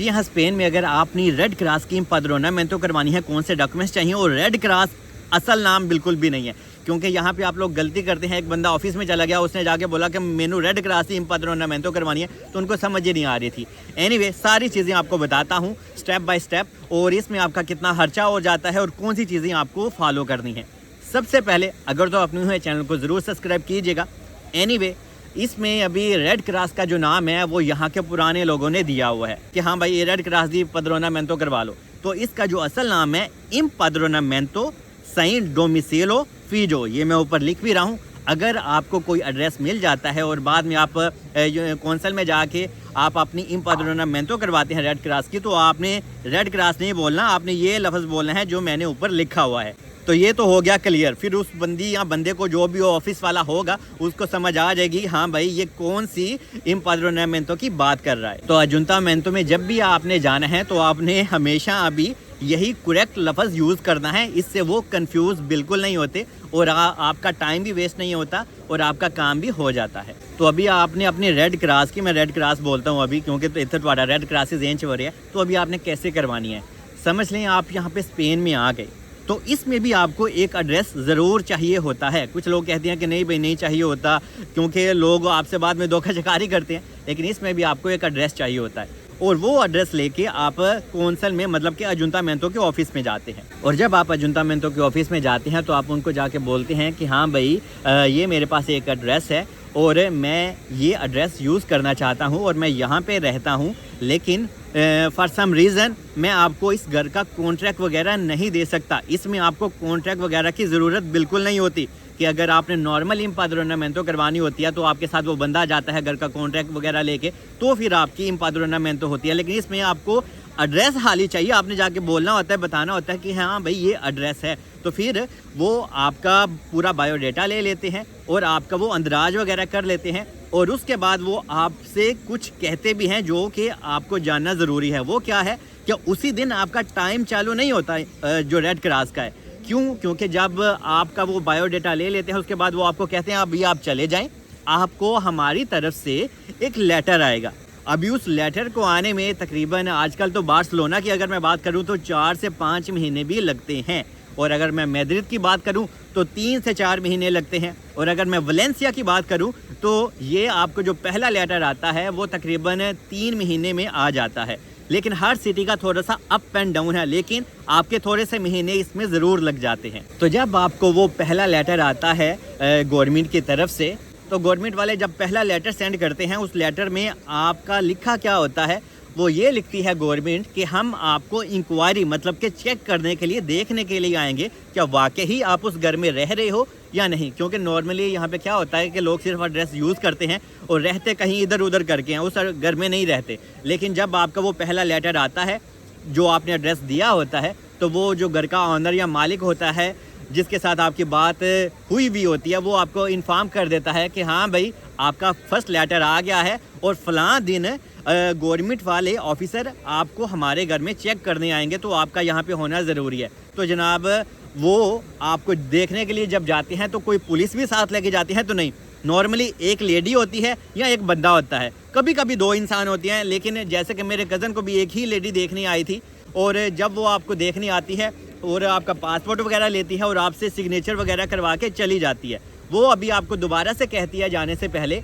यहाँ स्पेन में अगर आपने रेड क्रॉस की एम्पाद्रोनामेंटो करवानी है, कौन से डॉक्यूमेंट्स चाहिए, और रेड क्रॉस असल नाम बिल्कुल भी नहीं है, क्योंकि यहाँ पे आप लोग गलती करते हैं। एक बंदा ऑफिस में चला गया, उसने जाके बोला कि मेनू रेड क्रॉस की एम्पाद्रोनामेंटो करवानी है, तो उनको समझ ही नहीं आ रही थी। एनीवे, सारी चीज़ें आपको बताता हूँ स्टेप बाय स्टेप, और इसमें आपका कितना खर्चा हो जाता है और कौन सी चीज़ें आपको फॉलो करनी है। सबसे पहले अगर तो आप न्यू है चैनल को ज़रूर सब्सक्राइब कीजिएगा। एनीवे, इसमें अभी रेड क्रॉस का जो नाम है वो यहाँ के पुराने लोगों ने दिया हुआ है कि हाँ भाई ये रेड क्रॉस दी एम्पाद्रोनामेंटो करवा लो। तो इसका जो असल नाम है एम्पाद्रोनामेंटो सैन डोमिसिलो फिजो, ये मैं ऊपर लिख भी रहा हूँ। अगर आपको कोई एड्रेस मिल जाता है और बाद में आप कौंसल में जाके आप अपनी एम्पाद्रोनामेंटो करवाते हैं रेड क्रॉस की, तो आपने रेड क्रॉस नहीं बोलना, आपने ये लफ्ज़ बोलना है जो मैंने ऊपर लिखा हुआ है। तो ये तो हो गया क्लियर। फिर उस बंदी या बंदे को, जो भी ऑफिस वाला होगा, उसको समझ आ जाएगी हाँ भाई ये कौन सी एम्पाद्रोनामेंटो की बात कर रहा है। तो अजुंतामेंटो में जब भी आपने जाना है तो आपने हमेशा अभी यही करेक्ट लफ्ज़ यूज़ करना है, इससे वो कंफ्यूज बिल्कुल नहीं होते और आपका टाइम भी वेस्ट नहीं होता और आपका काम भी हो जाता है। तो अभी आपने अपनी रेड क्रॉस की, मैं रेड क्रॉस बोलता हूँ अभी क्योंकि तो इतना थोड़ा रेड क्रॉसेज एंच हो रही है, तो अभी आपने कैसे करवानी है समझ लें। आप यहाँ पे स्पेन में आ गए तो इसमें भी आपको एक एड्रेस ज़रूर चाहिए होता है। कुछ लोग कहते हैं कि नहीं भाई नहीं चाहिए होता, क्योंकि लोग आपसे बाद में धोखाधड़ी करते हैं, लेकिन इसमें भी आपको एक एड्रेस चाहिए होता है और वो एड्रेस लेके आप कौंसल में, मतलब कि अजुंतामेंटो के ऑफिस में जाते हैं। और जब आप अजुंतामेंटो के ऑफिस में जाते हैं तो आप उनको जाके बोलते हैं कि हाँ भाई ये मेरे पास एक एड्रेस है और मैं ये एड्रेस यूज़ करना चाहता हूँ और मैं यहाँ पे रहता हूँ, लेकिन फॉर सम रीज़न मैं आपको इस घर का कॉन्ट्रैक्ट वगैरह नहीं दे सकता। इसमें आपको कॉन्ट्रैक्ट वगैरह की ज़रूरत बिल्कुल नहीं होती कि अगर आपने नॉर्मल एम्पाद्रोनामेंटो करवानी होती है तो आपके साथ वो बंदा जाता है घर का कॉन्ट्रैक्ट वगैरह लेके, तो फिर आपकी एम्पाद्रोनामेंटो होती है। लेकिन इसमें आपको एड्रेस हाल ही चाहिए, आपने जाके बोलना होता है, बताना होता है कि हाँ भाई ये एड्रेस है। तो फिर वो आपका पूरा बायोडाटा ले लेते हैं और आपका वो अंदराज वगैरह कर लेते हैं और उसके बाद वो आपसे कुछ कहते भी हैं जो कि आपको जानना ज़रूरी है। वो क्या है कि उसी दिन आपका टाइम चालू नहीं होता है जो रेड क्रॉस का है। क्यों? क्योंकि जब आपका वो बायोडाटा ले लेते हैं उसके बाद वो आपको कहते हैं अभी आप चले जाएं, आपको हमारी तरफ से एक लेटर आएगा। अभी उस लेटर को आने में तकरीबन आजकल तो बार्सिलोना की अगर मैं बात करूं तो 4 से 5 महीने भी लगते हैं, और अगर मैं मैड्रिड की बात करूं तो 3 से 4 महीने लगते हैं, और अगर मैं वलेंसिया की बात करूं तो ये आपको जो पहला लेटर आता है वो तकरीबन 3 महीने में आ जाता है। लेकिन हर सिटी का थोड़ा सा अप एंड डाउन है, लेकिन आपके थोड़े से महीने इसमें ज़रूर लग जाते हैं। तो जब आपको वो पहला लेटर आता है गवर्नमेंट की तरफ से, तो गवर्नमेंट वाले जब पहला लेटर सेंड करते हैं उस लेटर में आपका लिखा क्या होता है, वो ये लिखती है गवर्नमेंट कि हम आपको इंक्वायरी, मतलब कि चेक करने के लिए, देखने के लिए आएंगे क्या वाकई आप उस घर में रह रहे हो या नहीं। क्योंकि नॉर्मली यहाँ पे क्या होता है कि लोग सिर्फ एड्रेस यूज़ करते हैं और रहते कहीं इधर उधर करके हैं, उस घर में नहीं रहते। लेकिन जब आपका वो पहला लेटर आता है जो आपने एड्रेस दिया होता है, तो वो जो घर का ऑनर या मालिक होता है जिसके साथ आपकी बात हुई भी होती है, वो आपको इन्फॉर्म कर देता है कि हाँ भाई आपका फर्स्ट लेटर आ गया है और फ़लाँ दिन गवर्नमेंट वाले ऑफिसर आपको हमारे घर में चेक करने आएंगे, तो आपका यहाँ पे होना ज़रूरी है। तो जनाब वो आपको देखने के लिए जब जाते हैं तो कोई पुलिस भी साथ लेके जाती है तो नहीं, नॉर्मली एक लेडी होती है या एक बंदा होता है, कभी कभी 2 इंसान होते हैं। लेकिन जैसे कि मेरे कज़न को भी एक ही लेडी देखने आई थी, और जब वो आपको देखने आती है और आपका पासपोर्ट वगैरह लेती है और आपसे सिग्नेचर वगैरह करवा के चली जाती है, वो अभी आपको दोबारा से कहती है जाने से पहले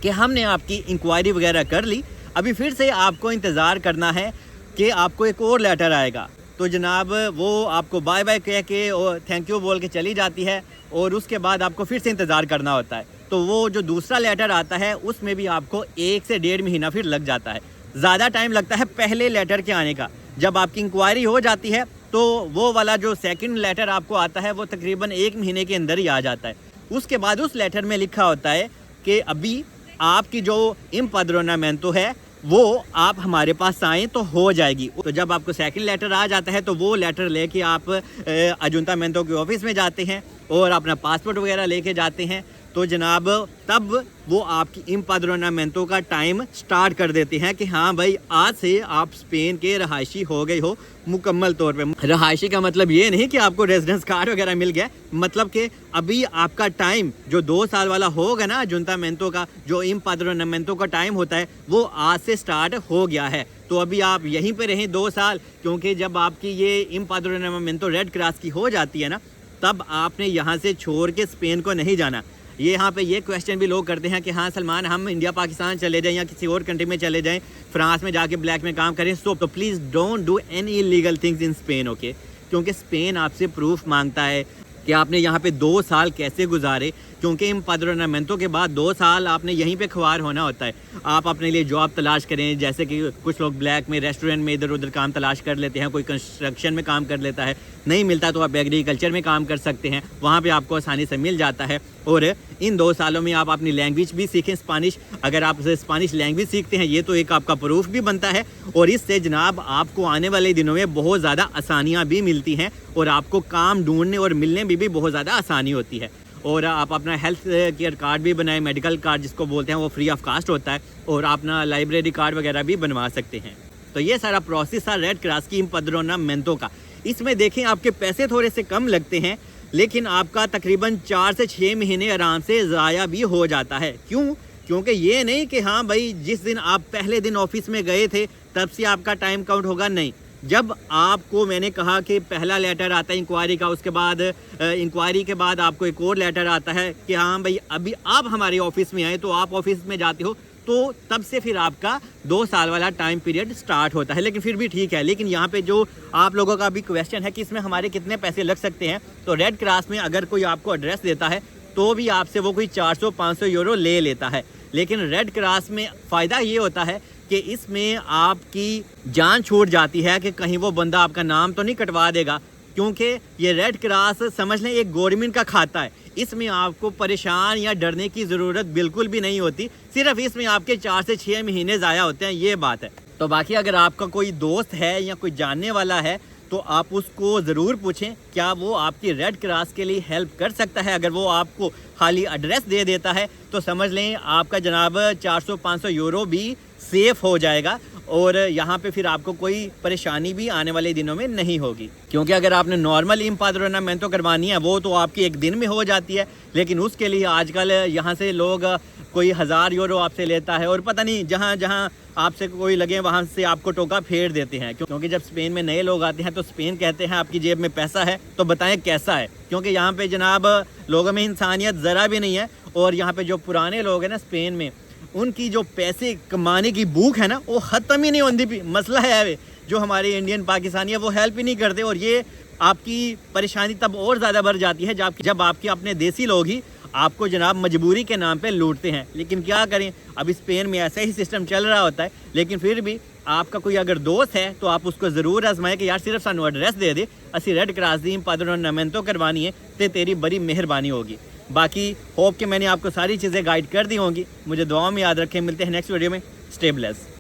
कि हमने आपकी इंक्वायरी वगैरह कर ली, अभी फिर से आपको इंतज़ार करना है कि आपको एक और लेटर आएगा। तो जनाब वो आपको बाय बाय कह के और थैंक यू बोल के चली जाती है, और उसके बाद आपको फिर से इंतज़ार करना होता है। तो वो जो दूसरा लेटर आता है उसमें भी आपको 1 से 1.5 महीना फिर लग जाता है। ज़्यादा टाइम लगता है पहले लेटर के आने का। जब आपकी इंक्वायरी हो जाती है तो वो वाला जो सेकंड लेटर आपको आता है वो तकरीबन 1 महीने के अंदर ही आ जाता है। उसके बाद उस लेटर में लिखा होता है कि अभी आपकी जो एम्पाद्रोनामेंटो है वो आप हमारे पास आएँ तो हो जाएगी। तो जब आपको सेकंड लेटर आ जाता है तो वो लेटर लेके आप अजुंतामेंटो के ऑफिस में जाते हैं और अपना पासपोर्ट वगैरह लेके जाते हैं। تو جناب تب وہ آپ کی امپادرونامنتو کا ٹائم سٹارٹ کر دیتے ہیں کہ ہاں بھائی آج سے آپ اسپین کے رہائشی ہو گئے ہو مکمل طور پہ. رہائشی کا مطلب یہ نہیں کہ آپ کو ریزیڈنس کارڈ وغیرہ مل گیا, مطلب کہ ابھی آپ کا ٹائم جو 2 سال والا ہوگا نا جونتامنتو کا, جو امپادرونامنتو کا ٹائم ہوتا ہے وہ آج سے سٹارٹ ہو گیا ہے. تو ابھی آپ یہیں پہ رہیں 2 سال, کیونکہ جب آپ کی یہ امپادرونامنتو ریڈ کراس کی ہو جاتی ہے نا تب آپ نے یہاں سے چھوڑ کے اسپین کو نہیں جانا. یہاں پہ یہ کویشچن بھی لوگ کرتے ہیں کہ ہاں سلمان ہم انڈیا پاکستان چلے جائیں یا کسی اور کنٹری میں چلے جائیں, فرانس میں جا کے بلیک میں کام کریں, تو please don't do any legal things in Spain, okay. کیونکہ اسپین آپ سے پروف مانگتا ہے کہ آپ نے یہاں پہ 2 سال کیسے گزارے, کیونکہ امپادرونامنتو کے بعد 2 سال آپ نے یہیں پہ خوار ہونا ہوتا ہے. آپ اپنے لیے جاب تلاش کریں, جیسے کہ کچھ لوگ بلیک میں ریسٹورنٹ میں ادھر ادھر کام تلاش کر لیتے ہیں, کوئی کنسٹرکشن میں کام کر لیتا ہے, نہیں ملتا تو آپ ایگریکلچر میں کام کر سکتے ہیں, وہاں پہ آپ کو آسانی سے مل جاتا ہے. اور ان 2 سالوں میں آپ اپنی لینگویج بھی سیکھیں اسپانش. اگر آپ اسپانش لینگویج سیکھتے ہیں یہ تو ایک آپ کا پروف بھی بنتا ہے, اور اس سے جناب آپ کو آنے والے دنوں میں بہت زیادہ آسانیاں بھی ملتی ہیں, اور آپ کو کام ڈھونڈنے اور ملنے میں بھی بہت زیادہ آسانی ہوتی ہے. اور آپ اپنا ہیلتھ کیئر کارڈ بھی بنائیں, میڈیکل کارڈ جس کو بولتے ہیں, وہ فری آف کاسٹ ہوتا ہے, اور اپنا لائبریری کارڈ وغیرہ بھی بنوا سکتے ہیں. تو یہ سارا پروسیس تھا ریڈ کراس کی امپادرونامنتو کا. اس میں دیکھیں آپ کے پیسے تھوڑے سے کم لگتے ہیں, لیکن آپ کا تقریباً 4 سے 6 مہینے آرام سے ضائع بھی ہو جاتا ہے. کیوں؟ کیونکہ یہ نہیں کہ ہاں بھائی جس دن آپ پہلے دن آفس میں گئے تھے تب سے آپ کا ٹائم کاؤنٹ ہوگا, نہیں. جب آپ کو میں نے کہا کہ پہلا لیٹر آتا ہے انکوائری کا, اس کے بعد انکوائری کے بعد آپ کو ایک اور لیٹر آتا ہے کہ ہاں بھائی ابھی آپ ہمارے آفس میں آئے, تو آپ آفس میں جاتے ہو, تو تب سے پھر آپ کا 2 سال والا ٹائم پیریڈ سٹارٹ ہوتا ہے. لیکن پھر بھی ٹھیک ہے. لیکن یہاں پہ جو آپ لوگوں کا بھی کویشچن ہے کہ اس میں ہمارے کتنے پیسے لگ سکتے ہیں, تو ریڈ کراس میں اگر کوئی آپ کو ایڈریس دیتا ہے تو بھی آپ سے وہ کوئی 400-500 یورو لے لیتا ہے. لیکن ریڈ کراس میں فائدہ یہ ہوتا ہے کہ اس میں آپ کی جان چھوٹ جاتی ہے کہ کہیں وہ بندہ آپ کا نام تو نہیں کٹوا دے گا, کیونکہ یہ ریڈ کراس سمجھ لیں ایک گورنمنٹ کا کھاتا ہے. اس میں آپ کو پریشان یا ڈرنے کی ضرورت بالکل بھی نہیں ہوتی, صرف اس میں آپ کے 4 سے 6 مہینے ضائع ہوتے ہیں, یہ بات ہے. تو باقی اگر آپ کا کوئی دوست ہے یا کوئی جاننے والا ہے تو آپ اس کو ضرور پوچھیں کیا وہ آپ کی ریڈ کراس کے لیے ہیلپ کر سکتا ہے. اگر وہ آپ کو خالی ایڈریس دے دیتا ہے تو سمجھ لیں آپ کا جناب 400-500 یورو بھی سیف ہو جائے گا, اور یہاں پہ پھر آپ کو کوئی پریشانی بھی آنے والے دنوں میں نہیں ہوگی. کیونکہ اگر آپ نے نارمل امپادرونامنتو کروانی ہے وہ تو آپ کی 1 دن میں ہو جاتی ہے, لیکن اس کے لیے آج کل یہاں سے لوگ کوئی 1000 یورو آپ سے لیتا ہے, اور پتہ نہیں جہاں جہاں آپ سے کوئی لگے وہاں سے آپ کو ٹوکا پھیر دیتے ہیں. کیونکہ جب اسپین میں نئے لوگ آتے ہیں تو اسپین کہتے ہیں آپ کی جیب میں پیسہ ہے تو بتائیں کیسا ہے, کیونکہ یہاں پہ جناب لوگوں میں انسانیت ذرا بھی نہیں ہے. اور یہاں پہ جو پرانے لوگ ہیں نا اسپین میں, ان کی جو پیسے کمانے کی بھوک ہے نا وہ ختم ہی نہیں ہوتی. مسئلہ ہے جو ہمارے انڈین پاکستانی ہے وہ ہیلپ ہی نہیں کرتے, اور یہ آپ کی پریشانی تب اور زیادہ بڑھ جاتی ہے جب آپ کے اپنے دیسی لوگ ہی آپ کو جناب مجبوری کے نام پہ لوٹتے ہیں. لیکن کیا کریں, اب اسپین میں ایسا ہی سسٹم چل رہا ہوتا ہے. لیکن پھر بھی آپ کا کوئی اگر دوست ہے تو آپ اس کو ضرور آزمائیں کہ یار صرف سانو ایڈریس دے دے, اسی ریڈ کراس دی امپادرونامنتو کروانی ہے, تے تیری بڑی مہربانی ہوگی. باقی ہوپ کہ میں نے آپ کو ساری چیزیں گائیڈ کر دی ہوں گی. مجھے دعاؤں میں یاد رکھیں. ملتے ہیں نیکسٹ ویڈیو میں. Stay blessed.